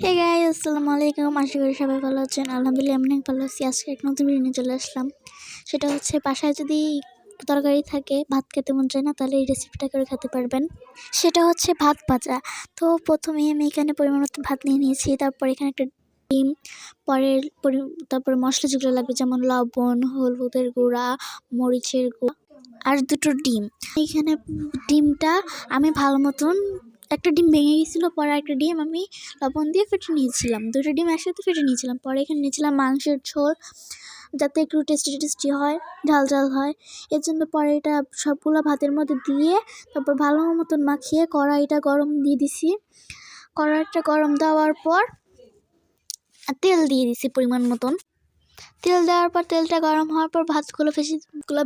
Hey guys, আসসালামু আলাইকুম। আশা করি সবাই ভালো আছেন। আলহামদুলিল্লাহ আমি অনেক ভালো আছি। আজকে এক নতুন ভিডিও নিয়ে চলে আসলাম। সেটা হচ্ছে বাসায় যদি তরকারি থাকে, ভাত খেতে মন চায় না, তাহলে এই রেসিপিটা করে খেতে পারবেন। সেটা হচ্ছে ভাত ভাজা। তো প্রথমেই আমি এখানে পরিমাণ মতো ভাত নিয়ে নিয়েছি। তারপর এখানে একটা ডিম, তারপরে মশলা যেগুলো লাগবে যেমন লবণ, হলুদের গুঁড়া, মরিচের গুঁড়া আর দুটো ডিম। এইখানে ডিমটা আমি ভালো মতন, একটা ডিম ভেঙে গেছিলো, পরে একটা ডিম আমি লবণ দিয়ে ফেটে নিয়েছিলাম, দুটো ডিম একসাথে ফেটে নিয়েছিলাম। পরে এখানে নিয়েছিলাম মাংসের ঝোল, যাতে একটু টেস্টি হয়, ঝাল ঝাল হয়। এর জন্য পরে এটা সবগুলো ভাতের মধ্যে দিয়ে তারপর ভালো মতন মাখিয়ে কড়াইটা গরম দিয়ে দিছি। কড়াইটা গরম দেওয়ার পর তেল দিয়ে দিছি পরিমাণ মতন। তেল দেওয়ার পর তেলটা গরম হওয়ার পর ভাতগুলো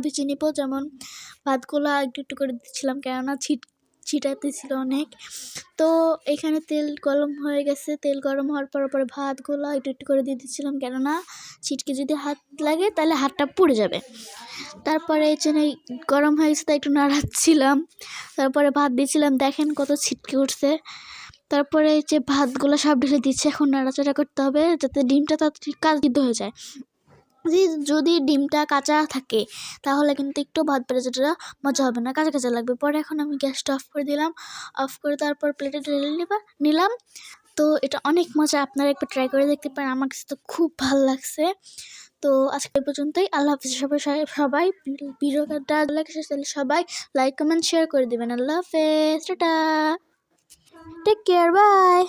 ভেজে নিব। যেমন ভাতগুলো একটু একটু করে দিচ্ছিলাম, কেননা ছিটাতেছিল অনেক। তো এখানে তেল গরম হয়ে গেছে। তেল গরম হওয়ার পরে ভাতগুলো একটু একটু করে দিয়ে দিচ্ছিলাম, কেননা ছিটকে যদি হাত লাগে তাহলে হাতটা পুড়ে যাবে। তারপরে এই জন্য গরম হয়ে গেছে তাই একটু নাড়াচ্ছিলাম। তারপরে ভাত দিয়েছিলাম, দেখেন কত ছিটকে উঠছে। তারপরে যে ভাতগুলো সব ঢেলে দিচ্ছে। এখন নাড়াচাড়া করতে হবে যাতে ডিমটা তাড়াতাড়ি সিদ্ধ হয়ে যায়। যদি ডিমটা কাঁচা থাকে তাহলে কিন্তু একটু ভাত ভাজাটা মজা হবে না, কাঁচা কাঁচা লাগবে। পরে এখন আমি গ্যাসটা অফ করে দিলাম। অফ করে তারপর প্লেটে ঢেলে নিলাম। তো এটা অনেক মজা, আপনারা একবার ট্রাই করে দেখতে পারেন। আমার কাছে তো খুব ভালো লাগছে। তো আজকে এই পর্যন্তই। আল্লাহ হাফিজ। সবাই ভিডিওটা সবাই লাইক কমেন্ট শেয়ার করে দেবেন। আল্লাহ হাফেজ, টাটা, টেক কেয়ার, বাই।